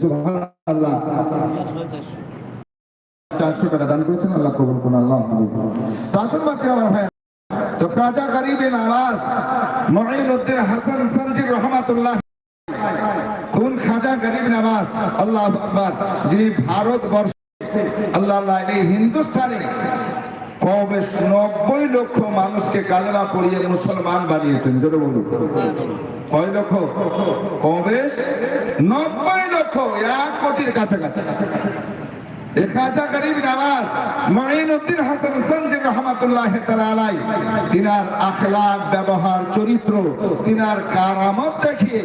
সুবহানাল্লাহ। 400 টাকা দান করেছেন, আল্লাহ কবুল করুন। আল্লাহ আসুন বাতির আমার ভাই, তো খাজা গরিবে নওয়াজ মুঈনুদ্দিন হাসান সানজি রহমাতুল্লাহ, কোন খাজা গরিব নওয়াজ, আল্লাহু আকবার, যিনি ভারতবর্ষ আল্লাহ এই হিন্দুস্তানে কবে 90 লক্ষ মানুষকে কালেমা পড়িয়ে মুসলমান বানিয়েছেন। জোরে বলুন, কয় লক্ষ? কবে 90 লক্ষ, 1 কোটির কাছাকাছি। খাজা গরিব নওয়াজ মুঈনুদ্দিন হাসান সানজি রহমাতুল্লাহ তাআলা আলাইহি, তিনার আখলাক, ব্যবহার, চরিত্র, তিনার কারামত দেখিয়ে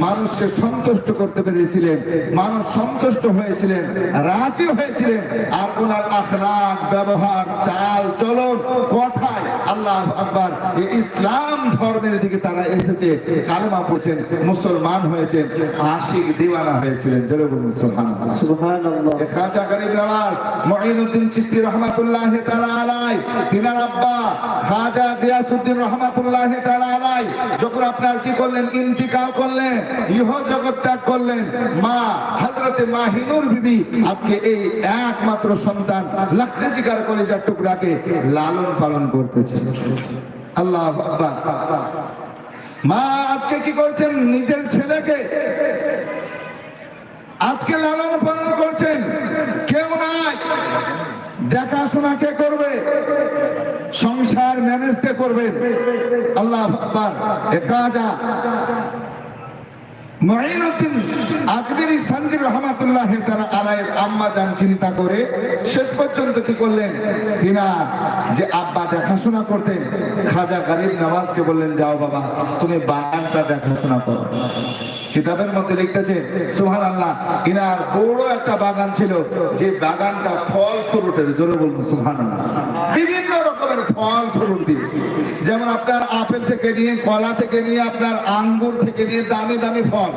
মানুষকে সন্তুষ্ট করতে পেরেছিলেন। মানুষ সন্তুষ্ট হয়েছিলেন, রাজি হয়েছিলেন। আর ওনার আখলাক, ব্যবহার, চাল চলন, কথায় আল্লাহু আকবার, ইসলাম ধর্মের দিকে তারা এসেছে, কালেমা পড়ছেন, মুসলমান হয়েছেন, আশিক দিওয়ানা হয়েছিলেন। জোরে বলুন সুবহানাল্লাহ। সুবহানাল্লাহ। খাজা গরিব নওয়াজ মুঈনুদ্দিন চিশতি রাহমাতুল্লাহ তাআলা আলাইহি, তিনার আব্বা খাজা গিয়াসউদ্দিন রাহমাতুল্লাহ তাআলা আলাইহি যখন আপনার কি করলেন, ইন্তিকাল করলেন, ইহ জগৎ ত্যাগ করলেন, মা হযরতে মাহিনুর বিবি আজকে এই একমাত্র সন্তান লাখে জিগার কলিজার টুকরাকে লালন পালন করতেছেন। আল্লাহু আকবার। মা আজকে কি করছেন, নিজের ছেলেকে আজকে লালন পালন করছেন। কেউ নাই, দেখাশোনা কে করবে, সংসার ম্যানেজ কে করবেন? আল্লাহু আকবার। খাজা মুঈনুদ্দিন আজমিরি সানজি রহমাতুল্লাহ তাআলা আলাইহির আম্মা জান চিন্তা করে শেষ পর্যন্ত কি করলেন, তিনার যে আব্বা দেখাশোনা করতেন, খাজা গরিব নওয়াজকে বললেন, যাও বাবা তুমি বাগানটা দেখাশোনা করো। কিতাবের মধ্যে লিখতেছে সুবহানাল্লাহ, ইনার বড় একটা বাগান ছিল, যে বাগানটা ফল ফ্রুটের। জোরে বলুন সুবহানাল্লাহ। বিভিন্ন রকমের ফল ফ্রুট দিয়ে, যেমন আপনার আপেল থেকে নিয়ে, কলা থেকে নিয়ে, আপনার আঙ্গুর থেকে নিয়ে দামি দামি ফল।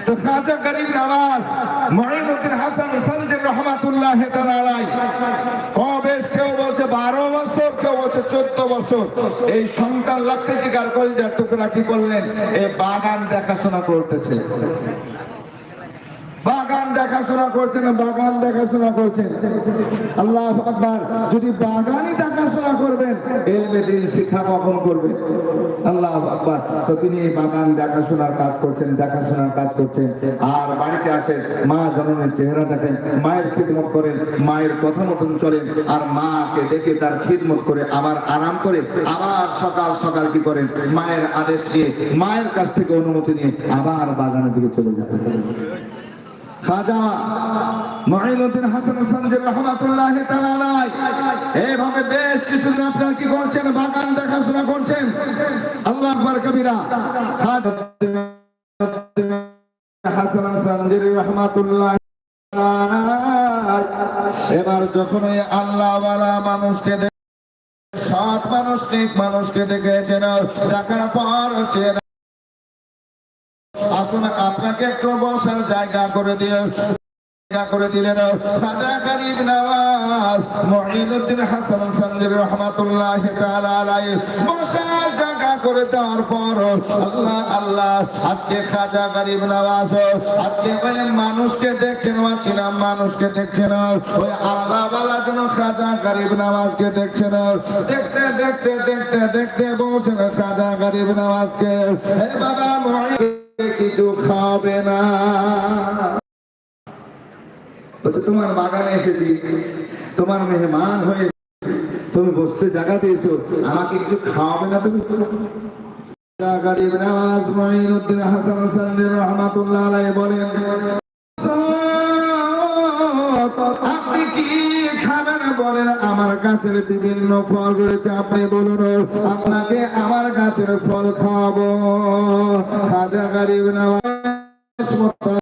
তো খাজা গরিব নওয়াজ মুঈনুদ্দিন হাসান সানজি রহমাতুল্লাহ তাআলা আলাইহি কবে, কেউ বলছে 12 বছর, কেউ বলছে 14 বছর, এই সন্তান লাখে জিগার কলিজার টুকরা কি করলেন, এই বাগান দেখাশোনা করতেছে। বাগান দেখাশোনা করছেন, বাগান দেখাশোনা করছেন। আল্লাহু আকবার। যদি বাগানই দেখাশোনা করবেন, ইলমে দ্বীন শিক্ষা কখন করবেন? আল্লাহু আকবার। তো তিনি বাগান দেখাশোনার কাজ করছেন, দেখাশোনার কাজ করছেন। আর বাড়িতে আসেন, মা জননীর চেহারা দেখেন, মায়ের খিদমত করেন, মায়ের কথা মতন চলেন, আর মাকে দেখে তার খিদমত করে আবার আরাম করে আবার সকাল সকাল কি করেন, মায়ের আদেশ নিয়ে, মায়ের কাছ থেকে অনুমতি নিয়ে আবার বাগানের দিকে চলে যাবেন। খাজা মুঈনুদ্দিন হাসান সানজি রহমাতুল্লাহ তাআলা আলাইহি এইভাবে বেশ কিছুদিন আপনারা কি করছেন, বাগান দেখাশোনা করছেন। আল্লাহু আকবার কবিরা। খাজা হাসান সানজি রহমাতুল্লাহ এবার যখন ওই আল্লাহওয়ালা মানুষকে, সৎ মানুষ, নেক মানুষকে দেখেছেন, দেখার পর আসুন আপনাকে একটু বসার জায়গা করে দিলেন খাজা গরিব নওয়াজ মুঈনুদ্দিন হাসান সানজি রাহমাতুল্লাহ তাআলা আলাইহি। বসার জায়গা করে দেওয়ার পর আল্লাহ আল্লাহ, আজকে খাজা গরিব নওয়াজ আজকে ওই মানুষকে দেখছেন, অচেনা মানুষকে দেখছেন, ওই আল্লাহ ওয়ালা যেন খাজা গরিব নওয়াজকে দেখছেন। দেখতে দেখতে দেখতে দেখতে বলছেন খাজা গরিব নওয়াজকে, হে বাবা মুঈনুদ্দিন কিছু খাবে না? তোমার বাগানে এসেছি, তোমার মেহমান হয়ে, তুমি বসতে জায়গা দিয়েছো, আমাকে কিছু খাওয়াবে না তুমি? গরিব নওয়াজ মুঈনুদ্দিন হাসান সানজি রাহমাতুল্লাহ আলাইহি বলেন, আপনি কি খাবেন বলেন? আমার গাছের বিভিন্ন ফল রয়েছে, আপনি বলুন, আপনাকে আমার গাছের ফল খাওয়াবো। খাজা গরিব নওয়াজ